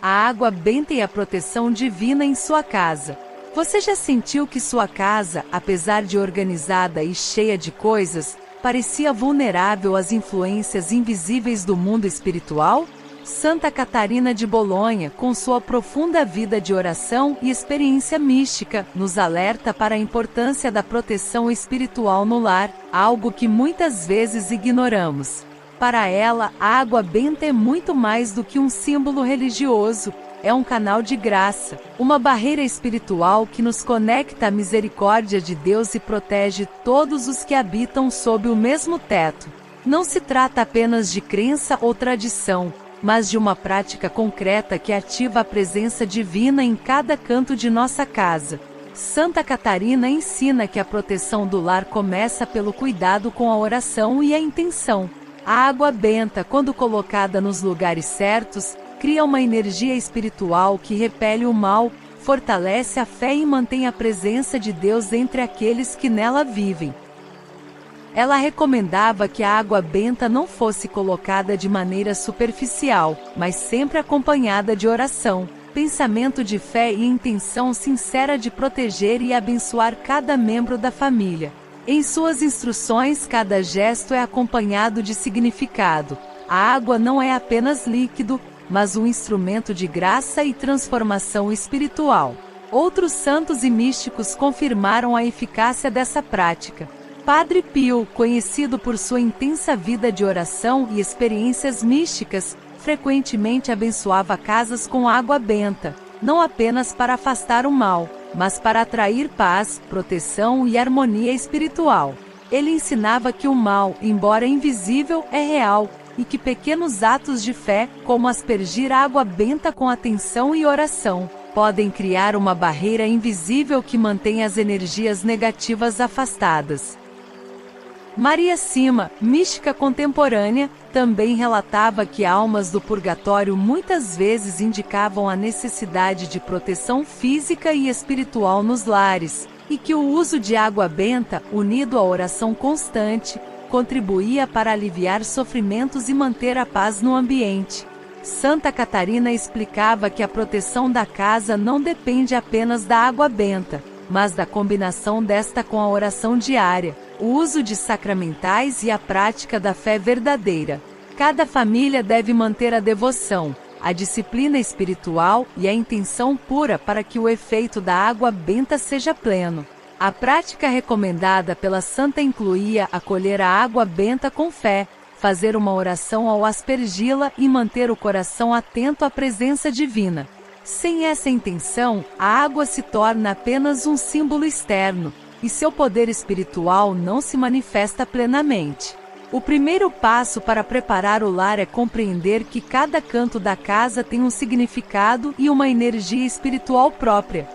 a água benta e a proteção divina em sua casa. Você já sentiu que sua casa, apesar de organizada e cheia de coisas, parecia vulnerável às influências invisíveis do mundo espiritual? Santa Catarina de Bolonha, com sua profunda vida de oração e experiência mística, nos alerta para a importância da proteção espiritual no lar, algo que muitas vezes ignoramos. Para ela, a água benta é muito mais do que um símbolo religioso. É um canal de graça, uma barreira espiritual que nos conecta à misericórdia de Deus e protege todos os que habitam sob o mesmo teto. Não se trata apenas de crença ou tradição, mas de uma prática concreta que ativa a presença divina em cada canto de nossa casa. Santa Catarina ensina que a proteção do lar começa pelo cuidado com a oração e a intenção. A água benta, quando colocada nos lugares certos, cria uma energia espiritual que repele o mal, fortalece a fé e mantém a presença de Deus entre aqueles que nela vivem. Ela recomendava que a água benta não fosse colocada de maneira superficial, mas sempre acompanhada de oração, pensamento de fé e intenção sincera de proteger e abençoar cada membro da família. Em suas instruções, cada gesto é acompanhado de significado. A água não é apenas líquido, mas um instrumento de graça e transformação espiritual. Outros santos e místicos confirmaram a eficácia dessa prática. Padre Pio, conhecido por sua intensa vida de oração e experiências místicas, frequentemente abençoava casas com água benta, não apenas para afastar o mal, mas para atrair paz, proteção e harmonia espiritual. Ele ensinava que o mal, embora invisível, é real, e que pequenos atos de fé, como aspergir água benta com atenção e oração, podem criar uma barreira invisível que mantém as energias negativas afastadas. Maria Sima, mística contemporânea, também relatava que almas do purgatório muitas vezes indicavam a necessidade de proteção física e espiritual nos lares, e que o uso de água benta, unido à oração constante, contribuía para aliviar sofrimentos e manter a paz no ambiente. Santa Catarina explicava que a proteção da casa não depende apenas da água benta, mas da combinação desta com a oração diária, o uso de sacramentais e a prática da fé verdadeira. Cada família deve manter a devoção, a disciplina espiritual e a intenção pura para que o efeito da água benta seja pleno. A prática recomendada pela santa incluía acolher a água benta com fé, fazer uma oração ao aspergi-la e manter o coração atento à presença divina. Sem essa intenção, a água se torna apenas um símbolo externo, e seu poder espiritual não se manifesta plenamente. O primeiro passo para preparar o lar é compreender que cada canto da casa tem um significado e uma energia espiritual própria.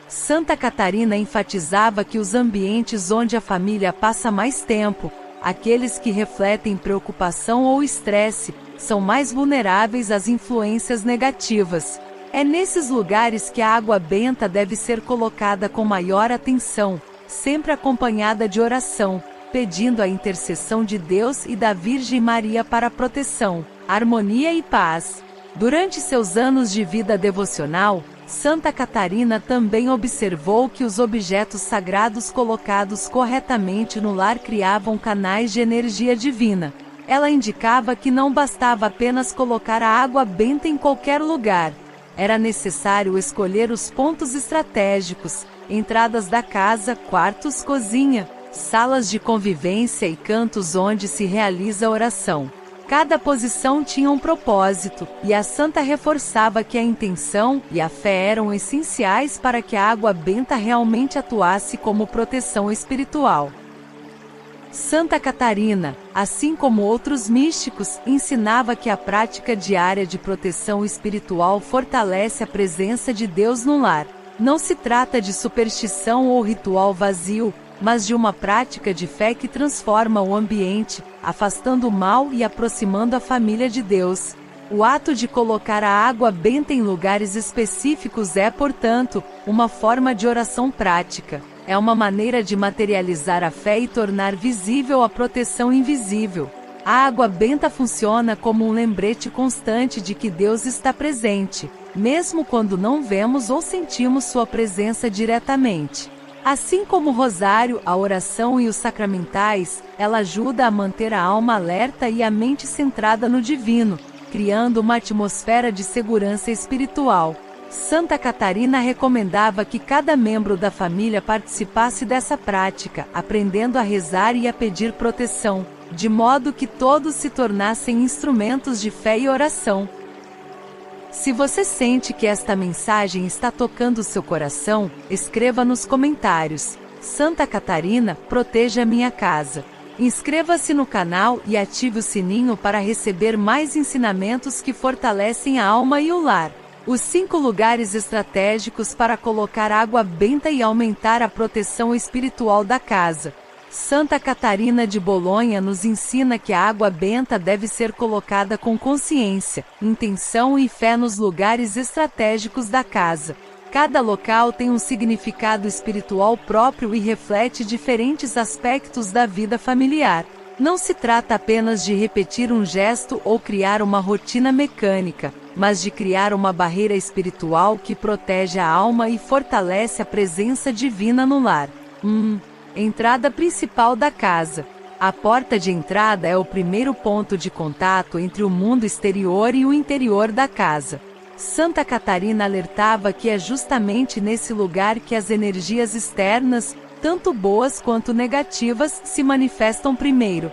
Santa Catarina enfatizava que os ambientes onde a família passa mais tempo, aqueles que refletem preocupação ou estresse, são mais vulneráveis às influências negativas. É nesses lugares que a água benta deve ser colocada com maior atenção, sempre acompanhada de oração, pedindo a intercessão de Deus e da Virgem Maria para proteção, harmonia e paz. Durante seus anos de vida devocional, Santa Catarina também observou que os objetos sagrados colocados corretamente no lar criavam canais de energia divina. Ela indicava que não bastava apenas colocar a água benta em qualquer lugar. Era necessário escolher os pontos estratégicos, entradas da casa, quartos, cozinha, salas de convivência e cantos onde se realiza a oração. Cada posição tinha um propósito, e a santa reforçava que a intenção e a fé eram essenciais para que a água benta realmente atuasse como proteção espiritual. Santa Catarina, assim como outros místicos, ensinava que a prática diária de proteção espiritual fortalece a presença de Deus no lar. Não se trata de superstição ou ritual vazio, mas de uma prática de fé que transforma o ambiente, afastando o mal e aproximando a família de Deus. O ato de colocar a água benta em lugares específicos é, portanto, uma forma de oração prática. É uma maneira de materializar a fé e tornar visível a proteção invisível. A água benta funciona como um lembrete constante de que Deus está presente, mesmo quando não vemos ou sentimos sua presença diretamente. Assim como o rosário, a oração e os sacramentais, ela ajuda a manter a alma alerta e a mente centrada no divino, criando uma atmosfera de segurança espiritual. Santa Catarina recomendava que cada membro da família participasse dessa prática, aprendendo a rezar e a pedir proteção, de modo que todos se tornassem instrumentos de fé e oração. Se você sente que esta mensagem está tocando seu coração, escreva nos comentários: Santa Catarina, proteja minha casa. Inscreva-se no canal e ative o sininho para receber mais ensinamentos que fortalecem a alma e o lar. Os 5 lugares estratégicos para colocar água benta e aumentar a proteção espiritual da casa. Santa Catarina de Bolonha nos ensina que a água benta deve ser colocada com consciência, intenção e fé nos lugares estratégicos da casa. Cada local tem um significado espiritual próprio e reflete diferentes aspectos da vida familiar. Não se trata apenas de repetir um gesto ou criar uma rotina mecânica, mas de criar uma barreira espiritual que protege a alma e fortalece a presença divina no lar. Entrada principal da casa. A porta de entrada é o primeiro ponto de contato entre o mundo exterior e o interior da casa. Santa Catarina alertava que é justamente nesse lugar que as energias externas, tanto boas quanto negativas, se manifestam primeiro.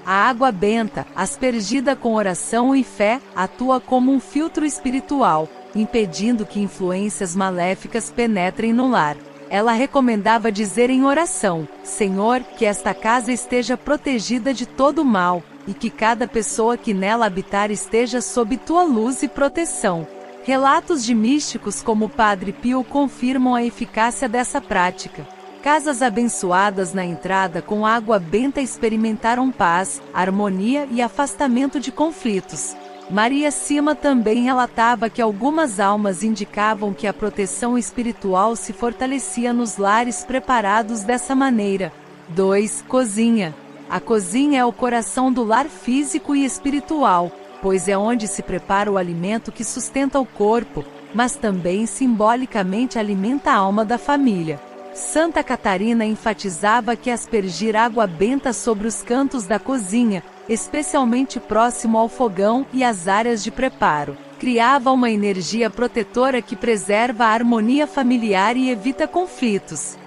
A água benta, aspergida com oração e fé, atua como um filtro espiritual, impedindo que influências maléficas penetrem no lar. Ela recomendava dizer em oração: Senhor, que esta casa esteja protegida de todo mal, e que cada pessoa que nela habitar esteja sob tua luz e proteção. Relatos de místicos como o Padre Pio confirmam a eficácia dessa prática. Casas abençoadas na entrada com água benta experimentaram paz, harmonia e afastamento de conflitos. Maria Sima também relatava que algumas almas indicavam que a proteção espiritual se fortalecia nos lares preparados dessa maneira. 2. Cozinha. A cozinha é o coração do lar físico e espiritual, pois é onde se prepara o alimento que sustenta o corpo, mas também simbolicamente alimenta a alma da família. Santa Catarina enfatizava que aspergir água benta sobre os cantos da cozinha, especialmente próximo ao fogão e às áreas de preparo, criava uma energia protetora que preserva a harmonia familiar e evita conflitos.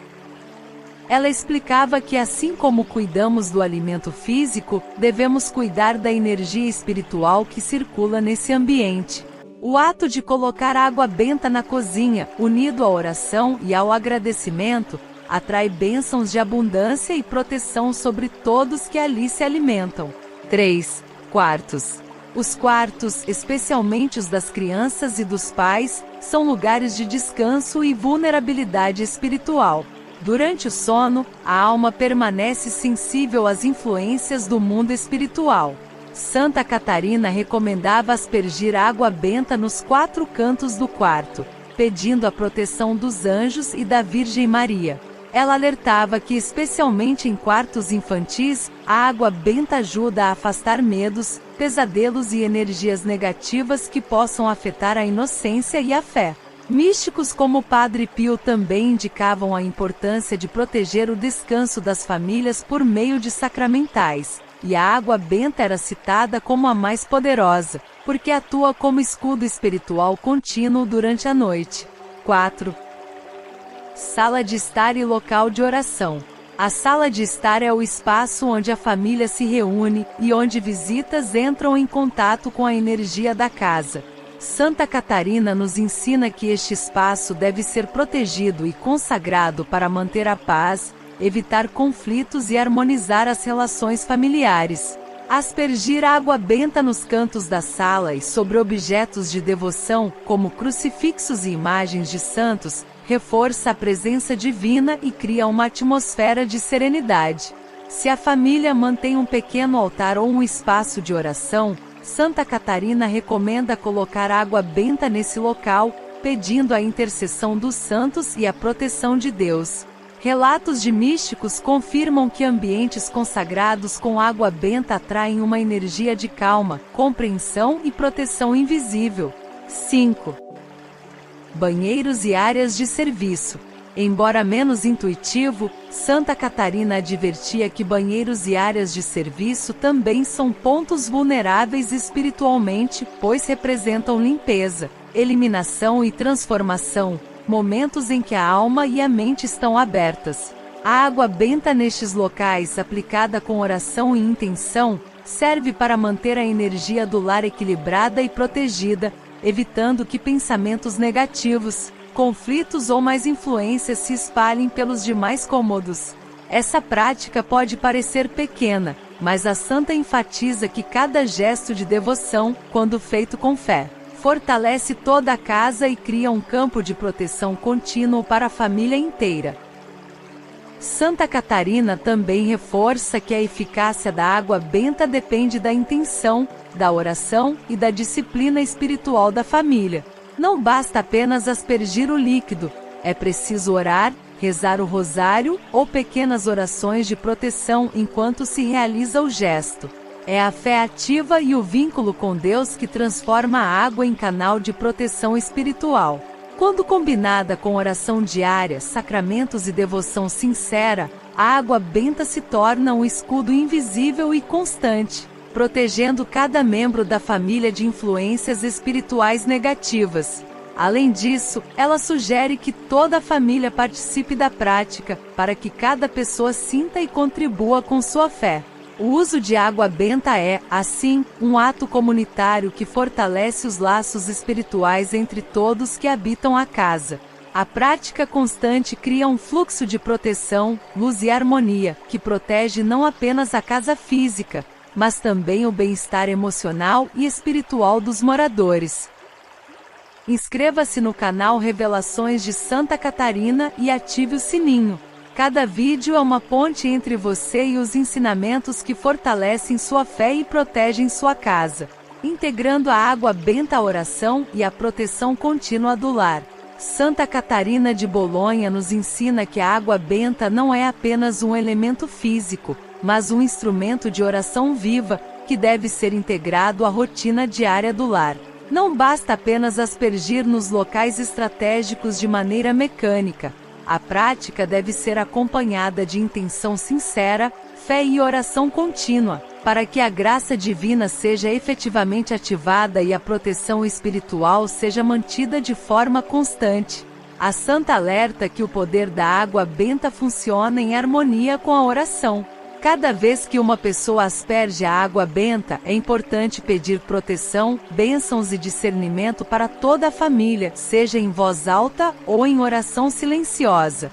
Ela explicava que assim como cuidamos do alimento físico, devemos cuidar da energia espiritual que circula nesse ambiente. O ato de colocar água benta na cozinha, unido à oração e ao agradecimento, atrai bênçãos de abundância e proteção sobre todos que ali se alimentam. 3. Quartos. Os quartos, especialmente os das crianças e dos pais, são lugares de descanso e vulnerabilidade espiritual. Durante o sono, a alma permanece sensível às influências do mundo espiritual. Santa Catarina recomendava aspergir água benta nos 4 cantos do quarto, pedindo a proteção dos anjos e da Virgem Maria. Ela alertava que, especialmente em quartos infantis, a água benta ajuda a afastar medos, pesadelos e energias negativas que possam afetar a inocência e a fé. Místicos como o Padre Pio também indicavam a importância de proteger o descanso das famílias por meio de sacramentais, e a água benta era citada como a mais poderosa, porque atua como escudo espiritual contínuo durante a noite. 4. Sala de estar e local de oração. A sala de estar é o espaço onde a família se reúne, e onde visitas entram em contato com a energia da casa. Santa Catarina nos ensina que este espaço deve ser protegido e consagrado para manter a paz, evitar conflitos e harmonizar as relações familiares. Aspergir água benta nos cantos da sala e sobre objetos de devoção, como crucifixos e imagens de santos, reforça a presença divina e cria uma atmosfera de serenidade. Se a família mantém um pequeno altar ou um espaço de oração, Santa Catarina recomenda colocar água benta nesse local, pedindo a intercessão dos santos e a proteção de Deus. Relatos de místicos confirmam que ambientes consagrados com água benta atraem uma energia de calma, compreensão e proteção invisível. 5. Banheiros e áreas de serviço. Embora menos intuitivo, Santa Catarina advertia que banheiros e áreas de serviço também são pontos vulneráveis espiritualmente, pois representam limpeza, eliminação e transformação, momentos em que a alma e a mente estão abertas. A água benta nestes locais, aplicada com oração e intenção, serve para manter a energia do lar equilibrada e protegida, evitando que pensamentos negativos, conflitos ou mais influências se espalhem pelos demais cômodos. Essa prática pode parecer pequena, mas a santa enfatiza que cada gesto de devoção, quando feito com fé, fortalece toda a casa e cria um campo de proteção contínuo para a família inteira. Santa Catarina também reforça que a eficácia da água benta depende da intenção, da oração e da disciplina espiritual da família. Não basta apenas aspergir o líquido, é preciso orar, rezar o rosário ou pequenas orações de proteção enquanto se realiza o gesto. É a fé ativa e o vínculo com Deus que transforma a água em canal de proteção espiritual. Quando combinada com oração diária, sacramentos e devoção sincera, a água benta se torna um escudo invisível e constante, protegendo cada membro da família de influências espirituais negativas. Além disso, ela sugere que toda a família participe da prática, para que cada pessoa sinta e contribua com sua fé. O uso de água benta é, assim, um ato comunitário que fortalece os laços espirituais entre todos que habitam a casa. A prática constante cria um fluxo de proteção, luz e harmonia, que protege não apenas a casa física, mas também o bem-estar emocional e espiritual dos moradores. Inscreva-se no canal Revelações de Santa Catarina e ative o sininho. Cada vídeo é uma ponte entre você e os ensinamentos que fortalecem sua fé e protegem sua casa, integrando a água benta à oração e à proteção contínua do lar. Santa Catarina de Bolonha nos ensina que a água benta não é apenas um elemento físico, mas um instrumento de oração viva, que deve ser integrado à rotina diária do lar. Não basta apenas aspergir nos locais estratégicos de maneira mecânica. A prática deve ser acompanhada de intenção sincera, fé e oração contínua, para que a graça divina seja efetivamente ativada e a proteção espiritual seja mantida de forma constante. A santa alerta que o poder da água benta funciona em harmonia com a oração. Cada vez que uma pessoa asperge a água benta, é importante pedir proteção, bênçãos e discernimento para toda a família, seja em voz alta ou em oração silenciosa.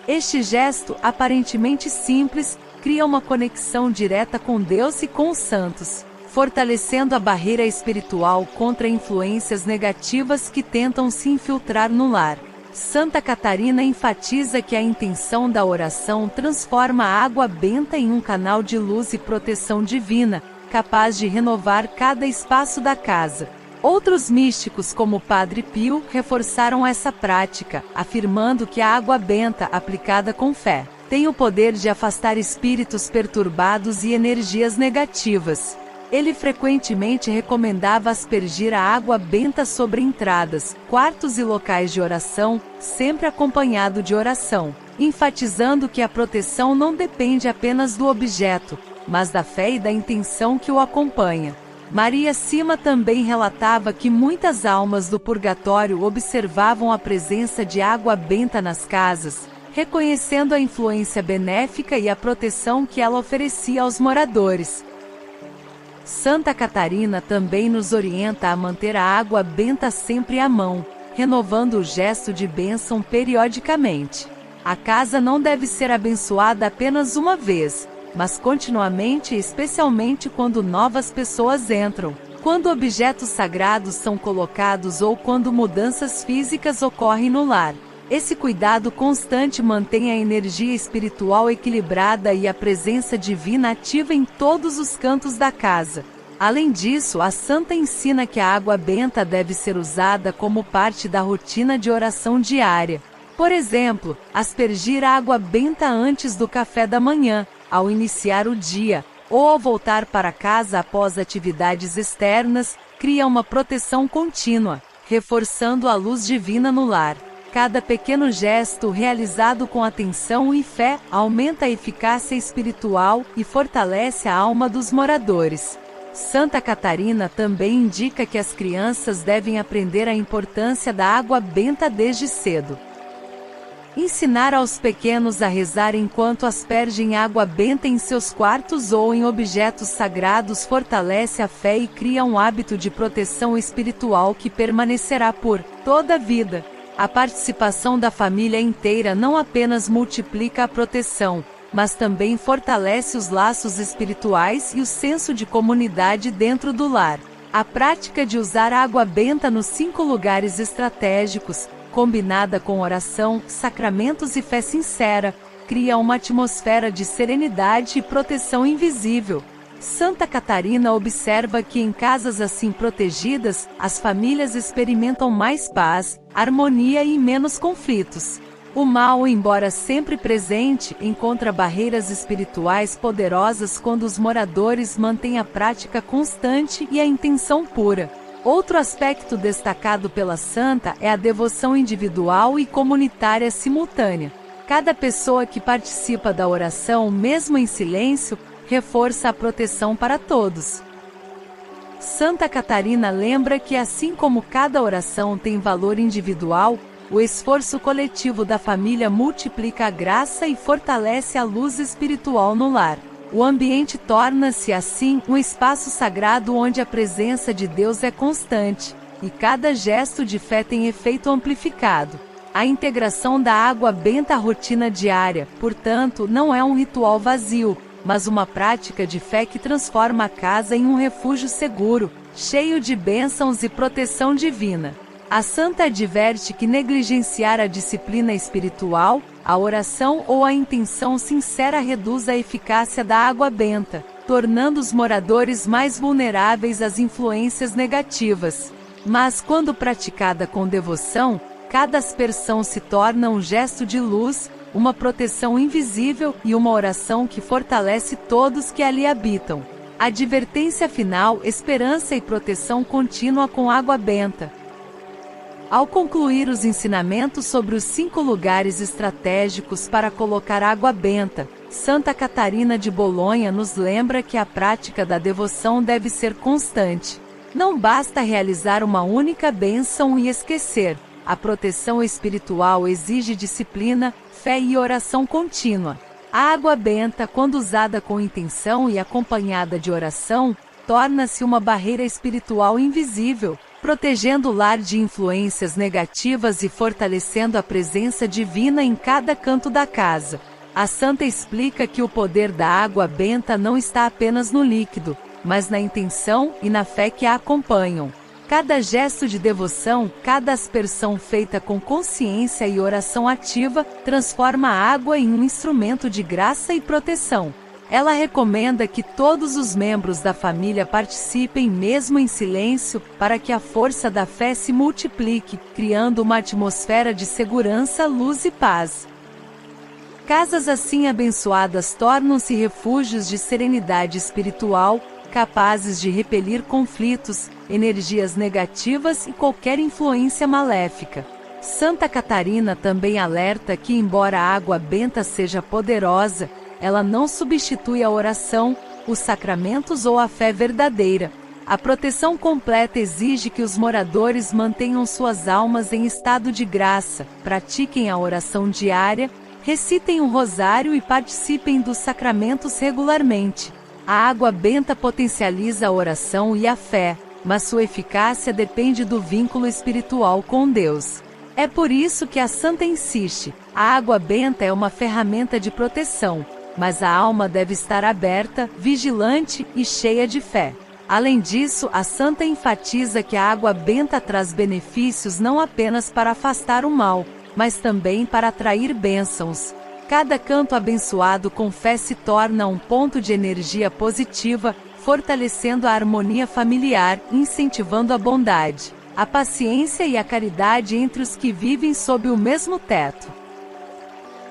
Este gesto, aparentemente simples, cria uma conexão direta com Deus e com os santos, fortalecendo a barreira espiritual contra influências negativas que tentam se infiltrar no lar. Santa Catarina enfatiza que a intenção da oração transforma a água benta em um canal de luz e proteção divina, capaz de renovar cada espaço da casa. Outros místicos, como o Padre Pio, reforçaram essa prática, afirmando que a água benta, aplicada com fé, tem o poder de afastar espíritos perturbados e energias negativas. Ele frequentemente recomendava aspergir a água benta sobre entradas, quartos e locais de oração, sempre acompanhado de oração, enfatizando que a proteção não depende apenas do objeto, mas da fé e da intenção que o acompanha. Maria Sima também relatava que muitas almas do purgatório observavam a presença de água benta nas casas, reconhecendo a influência benéfica e a proteção que ela oferecia aos moradores. Santa Catarina também nos orienta a manter a água benta sempre à mão, renovando o gesto de bênção periodicamente. A casa não deve ser abençoada apenas uma vez, mas continuamente e especialmente quando novas pessoas entram, quando objetos sagrados são colocados ou quando mudanças físicas ocorrem no lar. Esse cuidado constante mantém a energia espiritual equilibrada e a presença divina ativa em todos os cantos da casa. Além disso, a santa ensina que a água benta deve ser usada como parte da rotina de oração diária, Por exemplo, aspergir água benta antes do café da manhã, ao iniciar o dia, ou ao voltar para casa após atividades externas, cria uma proteção contínua, reforçando a luz divina no lar. Cada pequeno gesto realizado com atenção e fé aumenta a eficácia espiritual e fortalece a alma dos moradores. Santa Catarina também indica que as crianças devem aprender a importância da água benta desde cedo. Ensinar aos pequenos a rezar enquanto aspergem água benta em seus quartos ou em objetos sagrados fortalece a fé e cria um hábito de proteção espiritual que permanecerá por toda a vida. A participação da família inteira não apenas multiplica a proteção, mas também fortalece os laços espirituais e o senso de comunidade dentro do lar. A prática de usar água benta nos 5 lugares estratégicos, combinada com oração, sacramentos e fé sincera, cria uma atmosfera de serenidade e proteção invisível. Santa Catarina observa que em casas assim protegidas, as famílias experimentam mais paz, harmonia e menos conflitos. O mal, embora sempre presente, encontra barreiras espirituais poderosas quando os moradores mantêm a prática constante e a intenção pura. Outro aspecto destacado pela santa é a devoção individual e comunitária simultânea. Cada pessoa que participa da oração, mesmo em silêncio, reforça a proteção para todos. Santa Catarina lembra que assim como cada oração tem valor individual, o esforço coletivo da família multiplica a graça e fortalece a luz espiritual no lar. O ambiente torna-se, assim, um espaço sagrado onde a presença de Deus é constante, e cada gesto de fé tem efeito amplificado. A integração da água benta à rotina diária, portanto, não é um ritual vazio, mas uma prática de fé que transforma a casa em um refúgio seguro, cheio de bênçãos e proteção divina. A santa adverte que negligenciar a disciplina espiritual, a oração ou a intenção sincera reduz a eficácia da água benta, tornando os moradores mais vulneráveis às influências negativas. Mas quando praticada com devoção, cada aspersão se torna um gesto de luz, uma proteção invisível e uma oração que fortalece todos que ali habitam. Advertência final: esperança e proteção contínua com água benta. Ao concluir os ensinamentos sobre os 5 lugares estratégicos para colocar água benta, Santa Catarina de Bolonha nos lembra que a prática da devoção deve ser constante. Não basta realizar uma única bênção e esquecer. A proteção espiritual exige disciplina, fé e oração contínua. A água benta, quando usada com intenção e acompanhada de oração, torna-se uma barreira espiritual invisível, protegendo o lar de influências negativas e fortalecendo a presença divina em cada canto da casa. A santa explica que o poder da água benta não está apenas no líquido, mas na intenção e na fé que a acompanham. Cada gesto de devoção, cada aspersão feita com consciência e oração ativa, transforma a água em um instrumento de graça e proteção. Ela recomenda que todos os membros da família participem mesmo em silêncio, para que a força da fé se multiplique, criando uma atmosfera de segurança, luz e paz. Casas assim abençoadas tornam-se refúgios de serenidade espiritual, capazes de repelir conflitos, energias negativas e qualquer influência maléfica. Santa Catarina também alerta que, embora a água benta seja poderosa, ela não substitui a oração, os sacramentos ou a fé verdadeira. A proteção completa exige que os moradores mantenham suas almas em estado de graça, pratiquem a oração diária, recitem o rosário e participem dos sacramentos regularmente. A água benta potencializa a oração e a fé, mas sua eficácia depende do vínculo espiritual com Deus. É por isso que a santa insiste: a água benta é uma ferramenta de proteção, mas a alma deve estar aberta, vigilante e cheia de fé. Além disso, a santa enfatiza que a água benta traz benefícios não apenas para afastar o mal, mas também para atrair bênçãos. Cada canto abençoado com fé se torna um ponto de energia positiva, fortalecendo a harmonia familiar, incentivando a bondade, a paciência e a caridade entre os que vivem sob o mesmo teto.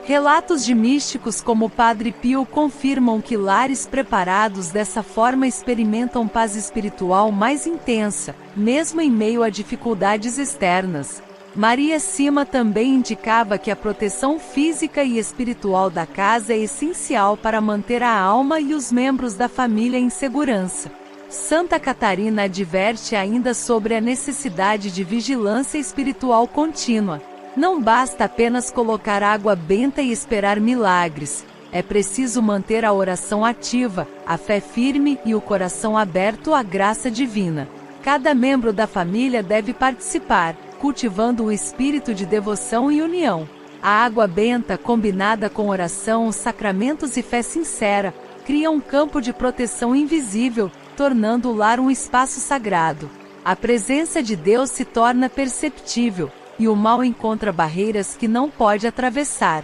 Relatos de místicos como o Padre Pio confirmam que lares preparados dessa forma experimentam paz espiritual mais intensa, mesmo em meio a dificuldades externas. Maria Sima também indicava que a proteção física e espiritual da casa é essencial para manter a alma e os membros da família em segurança. Santa Catarina adverte ainda sobre a necessidade de vigilância espiritual contínua. Não basta apenas colocar água benta e esperar milagres. É preciso manter a oração ativa, a fé firme e o coração aberto à graça divina. Cada membro da família deve participar, cultivando o espírito de devoção e união. A água benta, combinada com oração, sacramentos e fé sincera, cria um campo de proteção invisível, tornando o lar um espaço sagrado. A presença de Deus se torna perceptível, e o mal encontra barreiras que não pode atravessar.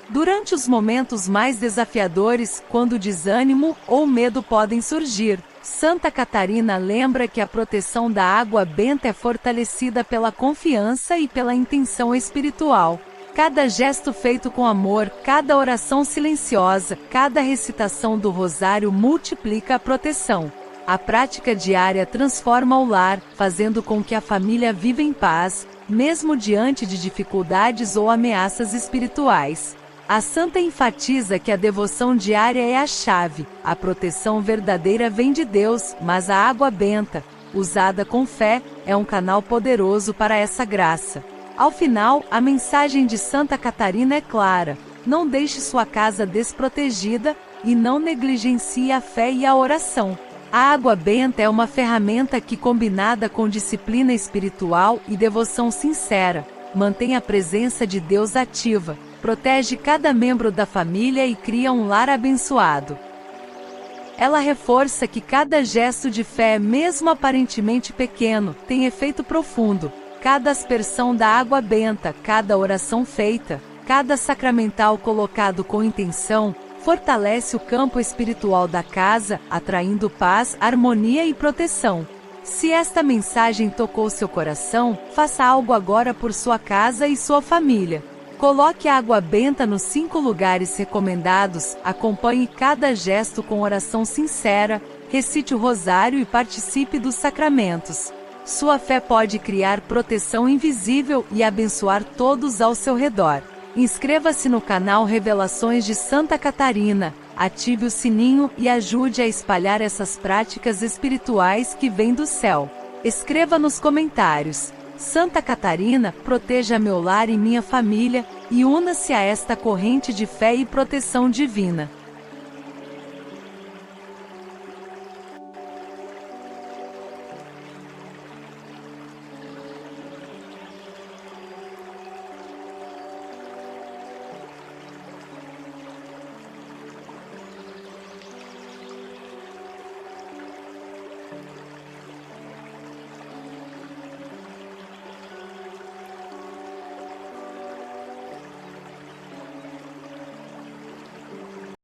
Durante os momentos mais desafiadores, quando o desânimo ou medo podem surgir, Santa Catarina lembra que a proteção da água benta é fortalecida pela confiança e pela intenção espiritual. Cada gesto feito com amor, cada oração silenciosa, cada recitação do rosário multiplica a proteção. A prática diária transforma o lar, fazendo com que a família viva em paz, mesmo diante de dificuldades ou ameaças espirituais. A santa enfatiza que a devoção diária é a chave, a proteção verdadeira vem de Deus, mas a água benta, usada com fé, é um canal poderoso para essa graça. Ao final, a mensagem de Santa Catarina é clara: não deixe sua casa desprotegida, e não negligencie a fé e a oração. A água benta é uma ferramenta que, combinada com disciplina espiritual e devoção sincera, mantém a presença de Deus ativa, protege cada membro da família e cria um lar abençoado. Ela reforça que cada gesto de fé, mesmo aparentemente pequeno, tem efeito profundo. Cada aspersão da água benta, cada oração feita, cada sacramental colocado com intenção, fortalece o campo espiritual da casa, atraindo paz, harmonia e proteção. Se esta mensagem tocou seu coração, faça algo agora por sua casa e sua família. Coloque a água benta nos 5 lugares recomendados, acompanhe cada gesto com oração sincera, recite o rosário e participe dos sacramentos. Sua fé pode criar proteção invisível e abençoar todos ao seu redor. Inscreva-se no canal Revelações de Santa Catarina, ative o sininho e ajude a espalhar essas práticas espirituais que vêm do céu. Escreva nos comentários: Santa Catarina, proteja meu lar e minha família, e una-se a esta corrente de fé e proteção divina.